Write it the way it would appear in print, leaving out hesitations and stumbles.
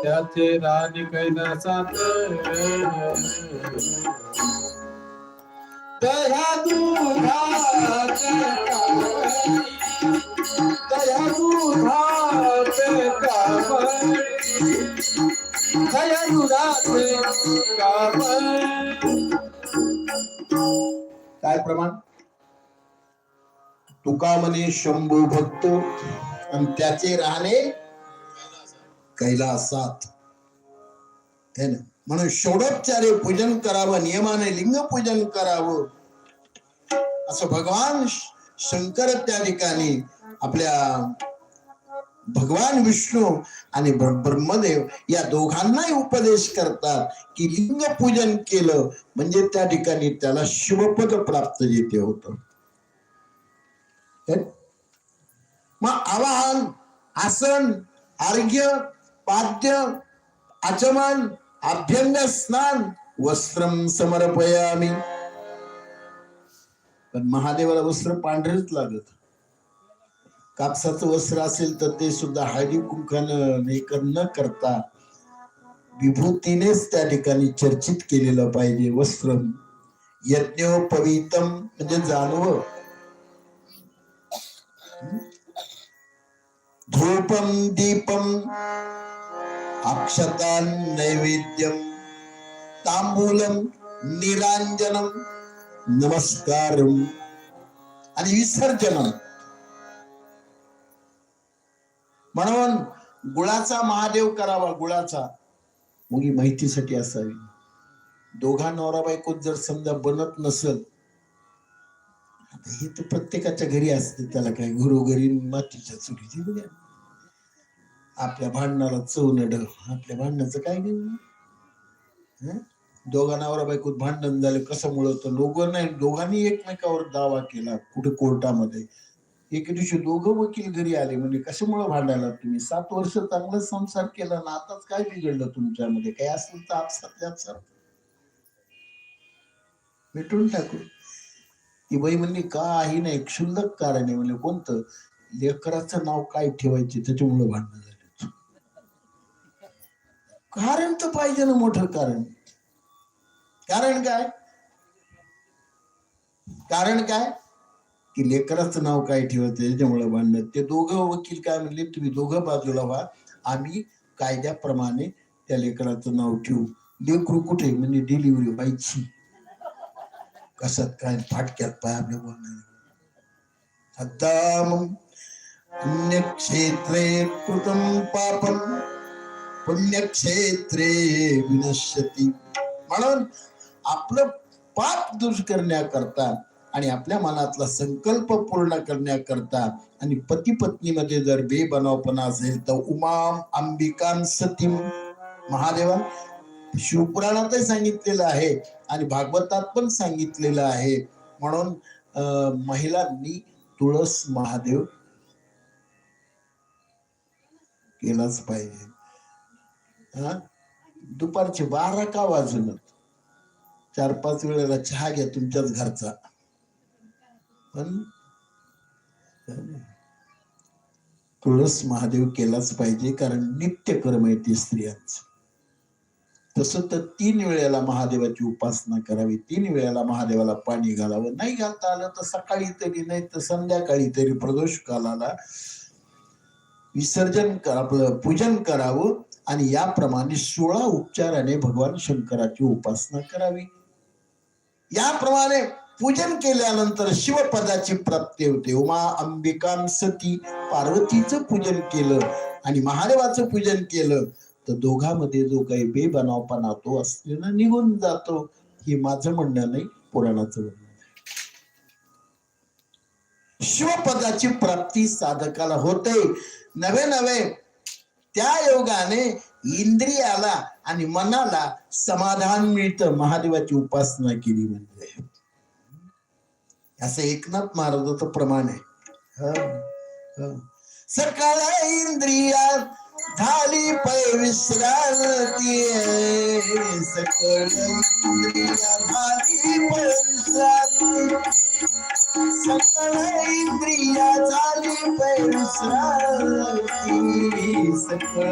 त्याचे राणी कैलासात दया दुधाचे दया दुधाचे कामळी दया दुधाचे कामळी. काय प्रमाण? तुका म्हणे शंभू भक्त आणि त्याचे राहणे कैलासात. है ना? म्हणून षोडोपचारे पूजन करावं, नियमाने लिंग पूजन करावं असं भगवान शंकर त्या ठिकाणी आपल्या भगवान विष्णू आणि ब्रह्मदेव या दोघांनाही उपदेश करतात की लिंग पूजन केलं म्हणजे त्या ठिकाणी त्याला शिवपद प्राप्त जेथे होत. मग आवाहन, आसन, अर्घ्य, पाद्य, आचमन, अभ्यंग स्नान, वस्त्रम समर्पयामि. पण महादेवाला वस्त्र पांढरेच लागत. कापसाचं वस्त्र असेल तर ते सुद्धा हळदी कुंकानं न करता विभूतीनेच त्या ठिकाणी चर्चित केलेलं पाहिजे. वस्त्र यज्ञोपवीतम म्हणजे जाणवं. धूपम दीपम अक्षतान नैवेद्यम तांबूलम निरांजनम नमस्कारम आणि विसर्जनम. म्हणून गुळाचा महादेव करावा. गुळाचा मुली माहितीसाठी असावी. दोघा नवरा बायको जर समजा बनत नसल, हे तर प्रत्येकाच्या घरी असते. त्याला काय घरोघरी मातीच्या चुलीची आपल्या भांडणाला चव नड. आपल्या भांडणाचं काय घेऊन दोघा नवरा बायकोत भांडण झालं कशामुळं? तर दोघांनी एकमेकावर दावा केला कुठे कोर्टामध्ये. एके दिवशी दोघं वकील घरी आले. म्हणजे कशामुळे भांडायला तुम्ही? 7 वर्ष चांगला संसार केला ना, आताच काय बिघडलं तुमच्यामध्ये? काही असेल तर आपसात भेटून टाकू. ती बाई म्हणली काही नाही, क्षुल्लक कारण आहे. म्हणजे कोणतं? लेकराचं नाव काय ठेवायचे त्याच्यामुळे भांडण झाले. कारण तर पाहिजे ना, मोठं कारण. कारण काय? कारण काय की लेकराचं नाव काय ठेवायचं त्याच्यामुळे भांडण. ते दोघं वकील काय म्हणले, तुम्ही दोघं बाजूला व्हा, आम्ही कायद्याप्रमाणे त्या लेकराचं नाव ठेवू. लेकरू कुठे? म्हणजे डिलिव्हरी व्हायची. कशात काय? फाटक्यात पाय आपल्या बोलणार. सद्दाम पुण्यक्षेत्रे कृतं पापम पुण्यक्षेत्रे विनश्यति. म्हणून आपलं पाप दूर करण्याकरता आणि आपल्या मनातला संकल्प पूर्ण करण्याकरता आणि पती पत्नीमध्ये जर बेबनावपणा असेल तर उमाम अंबिकां सतीम. महादेवा शिवपुराणातही सांगितलेलं आहे आणि भागवतात पण सांगितलेलं आहे. म्हणून महिलांनी तुळस महादेव केलाच पाहिजे. दुपारचे 12 का वाजून 4-5 वेळेला चहा घ्या तुमच्याच घरचा. पण तुळस महादेव केलाच पाहिजे, कारण नित्य कर्म आहे ते स्त्रियांचं. तसं तर 3 वेळेला महादेवाची उपासना करावी. 3 वेळेला महादेवाला पाणी घालावं. नाही घालता आलं तर सकाळी तरी, नाही तर संध्याकाळी तरी प्रदोष कालाला विसर्जन आपलं पूजन करावं आणि याप्रमाणे 16 उपचाराने भगवान शंकराची उपासना करावी. याप्रमाणे पूजन केल्यानंतर शिवपदाची प्राप्ती होते. उमा अंबिकां सती. पार्वतीचं पूजन केलं आणि महादेवाचं पूजन केलं तर दोघांमध्ये जो काही बेबनावपणा तो असलेला निघून जातो. हे माझं म्हणणं नाही, पुराणाचं म्हणणं आहे. शिवपदाची प्राप्ती साधकाला होते. नवे त्या योगाने इंद्रियाला आणि मनाला समाधान मिळतं. महादेवाची उपासना केली म्हणजे असं एकनाथ महाराजाचं प्रमाण आहे. सकाळ इंद्रिया झाली पै विश्रांती. सकळ इंद्रिया झाली पै विश्रांती. सकळ इंद्रिया झाली पै विश्रांती. सकळ